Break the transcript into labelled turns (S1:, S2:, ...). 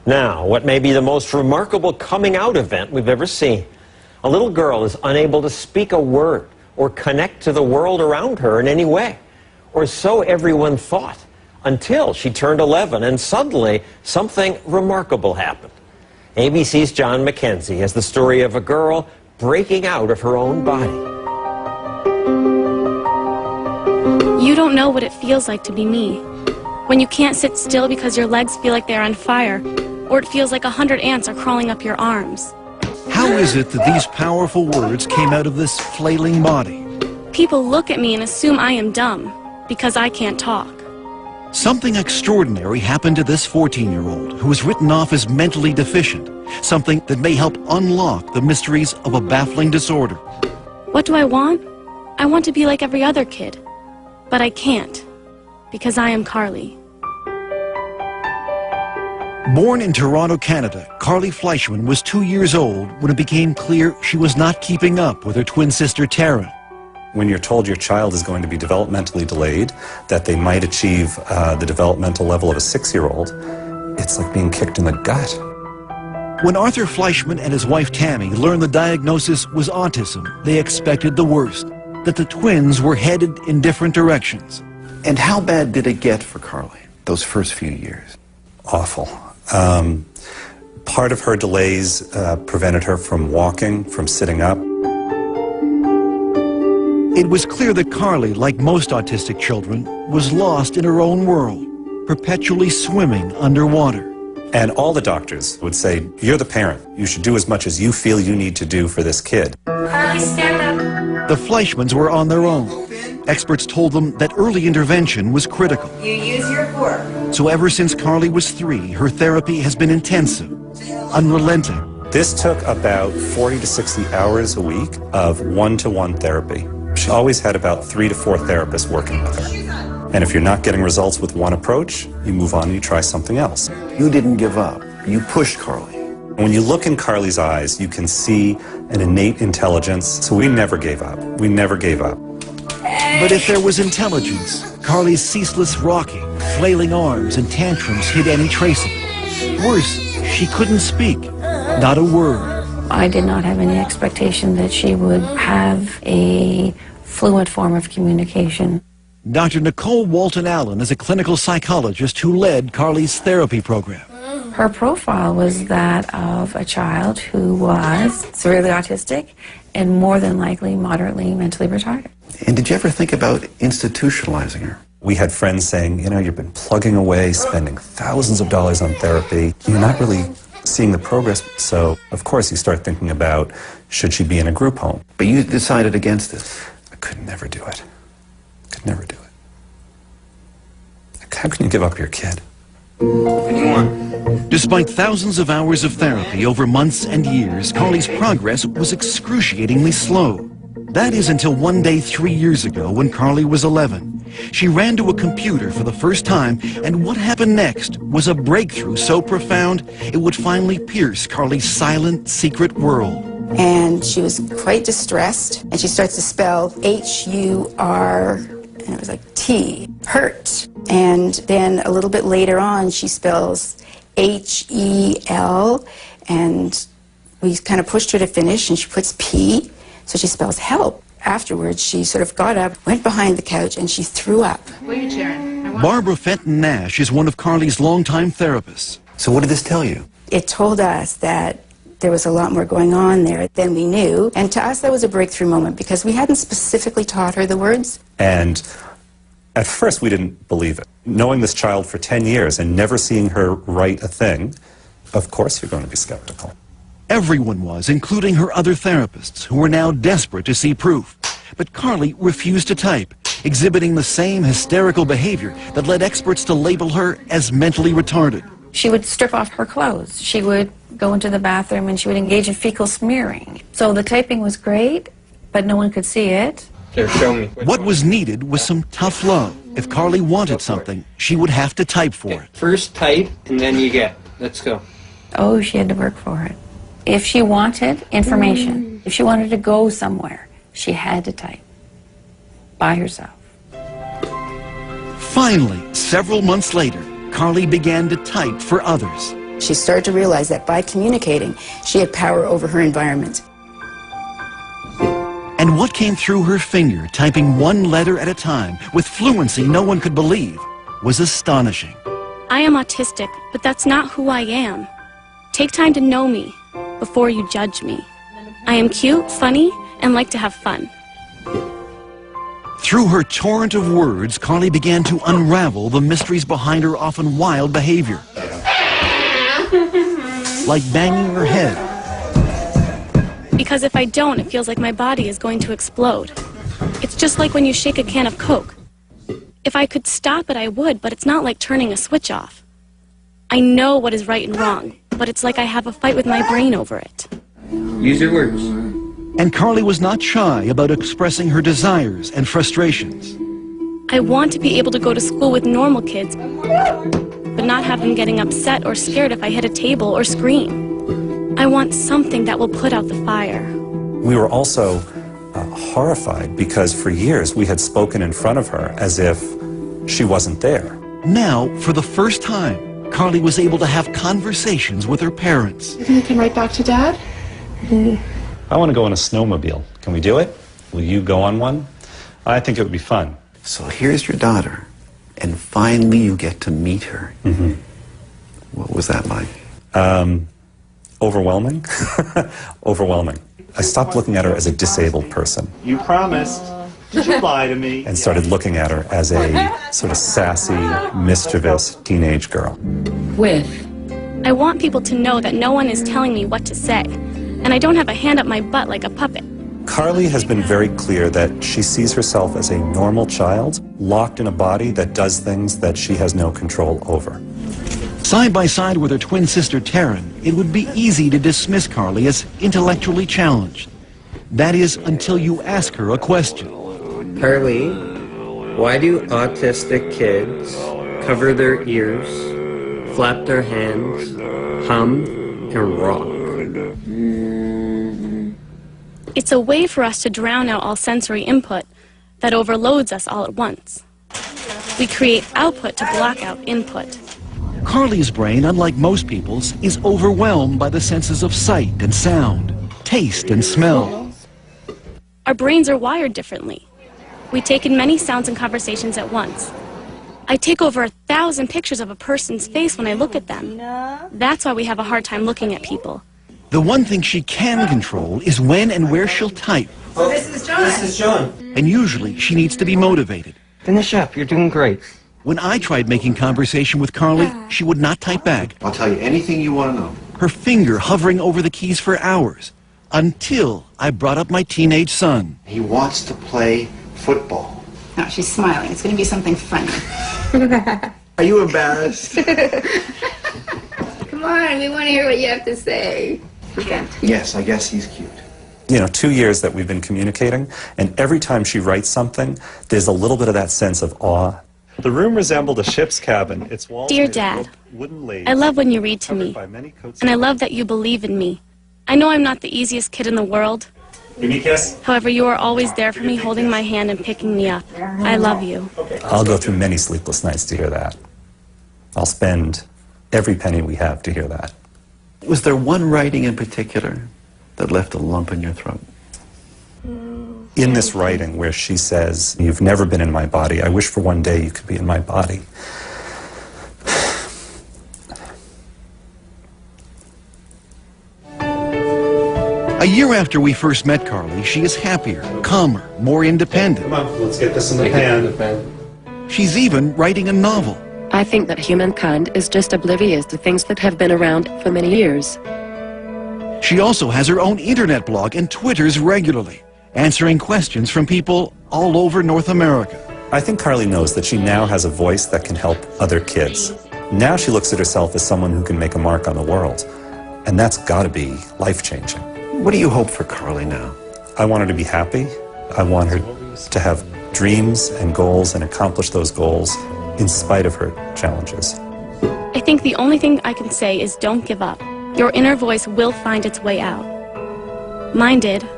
S1: Now, what may be the most remarkable coming out event we've ever seen. A little girl is unable to speak a word or connect to the world around her in any way. Or so everyone thought, until she turned 11 and suddenly something remarkable happened. ABC's John McKenzie has the story of a girl breaking out of her own body.
S2: You don't know what it feels like to be me. When you can't sit still because your legs feel like they're on fire, or it feels like 100 ants are crawling up your arms.
S3: How is it that these powerful words came out of this flailing body?
S2: People look at me and assume I am dumb, because I can't talk.
S3: Something extraordinary happened to this 14-year-old who was written off as mentally deficient, something that may help unlock the mysteries of a baffling disorder.
S2: What do I want? I want to be like every other kid, but I can't, because I am Carly.
S3: Born in Toronto, Canada, Carly Fleischman was 2 years old when it became clear she was not keeping up with her twin sister Tara.
S4: When you're told your child is going to be developmentally delayed, that they might achieve the developmental level of a 6-year-old, it's like being kicked in the gut.
S3: When Arthur Fleischman and his wife Tammy learned the diagnosis was autism, they expected the worst, that the twins were headed in different directions.
S5: And how bad did it get for Carly, those first few years?
S4: Awful. Part of her delays prevented her from walking, from sitting up.
S3: It was clear that Carly, like most autistic children, was lost in her own world, perpetually swimming underwater.
S4: And all the doctors would say, you're the parent. You should do as much as you feel you need to do for this kid.
S2: Carly, stand up.
S3: The Fleischmans were on their own. Experts told them that early intervention was critical.
S6: You use your fork.
S3: So ever since Carly was 3, her therapy has been intensive, unrelenting.
S4: This took about 40 to 60 hours a week of one-to-one therapy. She always had about 3 to 4 therapists working with her. And if you're not getting results with one approach, you move on and you try something else.
S5: You didn't give up. You pushed Carly.
S4: When you look in Carly's eyes, you can see an innate intelligence. So we never gave up. We never gave up.
S3: But if there was intelligence, Carly's ceaseless rocking, flailing arms, and tantrums hid any trace of it. Worse, she couldn't speak, not a word.
S7: I did not have any expectation that she would have a fluent form of communication.
S3: Dr. Nicole Walton-Allen is a clinical psychologist who led Carly's therapy program.
S7: Her profile was that of a child who was severely autistic and more than likely moderately mentally retarded.
S5: And did you ever think about institutionalizing her?
S4: We had friends saying, you know, you've been plugging away, spending thousands of dollars on therapy. You're not really seeing the progress. So, of course, you start thinking about, should she be in a group home?
S5: But you decided against it.
S4: I could never do it. Could never do it. How can you give up your kid?
S3: Despite thousands of hours of therapy over months and years, Carly's progress was excruciatingly slow. That is until one day 3 years ago when Carly was 11. She ran to a computer for the first time, and what happened next was a breakthrough so profound it would finally pierce Carly's silent, secret world.
S6: And she was quite distressed, and she starts to spell H-U-R, and it was like T, hurt. And then a little bit later on, she spells H-E-L, and we kind of pushed her to finish, and she puts P, so she spells help. Afterwards, she sort of got up, went behind the couch, and she threw up.
S8: What are you cheering?
S3: Barbara Fenton Nash is one of Carly's longtime therapists.
S5: So what did this tell you?
S6: It told us that there was a lot more going on there than we knew, and to us that was a breakthrough moment because we hadn't specifically taught her the words.
S4: And at first we didn't believe it. Knowing this child for 10 years and never seeing her write a thing, of course you're going to be skeptical.
S3: Everyone was, including her other therapists, who were now desperate to see proof. But Carly refused to type, exhibiting the same hysterical behavior that led experts to label her as mentally retarded.
S7: She would strip off her clothes. She would go into the bathroom and she would engage in fecal smearing. So the typing was great, but no one could see it.
S1: Here, show me.
S3: What was needed was some tough love. If Carly wanted something, she would have to type for it.
S1: First type, and then you get. Let's go.
S7: Oh, she had to work for it. If she wanted information, if she wanted to go somewhere, she had to type by herself.
S3: Finally, several months later, Carly began to type for others.
S6: She started to realize that by communicating, she had power over her environment.
S3: And what came through her finger, typing one letter at a time, with fluency no one could believe, was astonishing.
S2: I am autistic, but that's not who I am. Take time to know me before you judge me. I am cute, funny, and like to have fun.
S3: Through her torrent of words, Carly began to unravel the mysteries behind her often wild behavior. Like banging her head.
S2: Because if I don't, it feels like my body is going to explode. It's just like when you shake a can of Coke. If I could stop it, I would, but it's not like turning a switch off. I know what is right and wrong, but it's like I have a fight with my brain over it.
S8: Use your words.
S3: And Carly was not shy about expressing her desires and frustrations.
S2: I want to be able to go to school with normal kids, but not have them getting upset or scared if I hit a table or scream. I want something that will put out the fire.
S4: We were also horrified because for years we had spoken in front of her as if she wasn't there.
S3: Now, for the first time, Carly was able to have conversations with her parents.
S9: You think you can write back to Dad?
S4: I want to go on a snowmobile. Can we do it? Will you go on one? I think it would be fun.
S5: So here's your daughter, and finally you get to meet her.
S4: Mm-hmm.
S5: What was that like?
S4: Overwhelming. Overwhelming. I stopped looking at her as a disabled person.
S10: You promised. Did you lie to me?
S4: And started looking at her as a sort of sassy, mischievous teenage girl.
S2: I want people to know that no one is telling me what to say, and I don't have a hand up my butt like a puppet.
S4: Carly has been very clear that she sees herself as a normal child, locked in a body that does things that she has no control over.
S3: Side by side with her twin sister Taryn, it would be easy to dismiss Carly as intellectually challenged. That is, until you ask her a question.
S8: Carly, why do autistic kids cover their ears, flap their hands, hum, and rock?
S2: It's a way for us to drown out all sensory input that overloads us all at once. We create output to block out input.
S3: Carly's brain, unlike most people's, is overwhelmed by the senses of sight and sound, taste and smell.
S2: Our brains are wired differently. We take in many sounds and conversations at once. I take over 1,000 pictures of a person's face when I look at them. That's why we have a hard time looking at people.
S3: The one thing she can control is when and where she'll type.
S8: Oh, this is John. This is John.
S3: And usually she needs to be motivated.
S8: Finish up. You're doing great.
S3: When I tried making conversation with Carly, she would not type back.
S5: I'll tell you anything you want to know.
S3: Her finger hovering over the keys for hours, until I brought up my teenage son.
S5: He wants to play football.
S6: No, she's smiling. It's going to be something funny.
S5: Are you embarrassed?
S6: Come on, we want to hear what you have to say.
S5: Yes, I guess he's cute.
S4: You know, 2 years that we've been communicating, and every time she writes something, there's a little bit of that sense of awe. The room resembled a ship's cabin. Its walls
S2: Dear
S4: made of
S2: Dad,
S4: wooden laths,
S2: I love when you read to
S4: covered
S2: me,
S4: by many coats
S2: and I
S4: of
S2: love that you believe in me. I know I'm not the easiest kid in the world.
S4: Give me a kiss.
S2: However, you are always there for me, holding my hand and picking me up. I love you.
S4: I'll go through many sleepless nights to hear that. I'll spend every penny we have to hear that.
S5: Was there one writing in particular that left a lump in your throat?
S4: In this writing where she says, "You've never been in my body. I wish for one day you could be in my body."
S3: A year after we first met Carly, she is happier, calmer, more independent.
S4: Come on, let's get this in the pan.
S3: She's even writing a novel.
S11: I think that humankind is just oblivious to things that have been around for many years.
S3: She also has her own internet blog and twitters regularly, answering questions from people all over North America.
S4: I think Carly knows that she now has a voice that can help other kids. Now she looks at herself as someone who can make a mark on the world. And that's got to be life-changing.
S5: What do you hope for Carly now?
S4: I want her to be happy. I want her to have dreams and goals and accomplish those goals in spite of her challenges.
S2: I think the only thing I can say is don't give up. Your inner voice will find its way out. Mine did.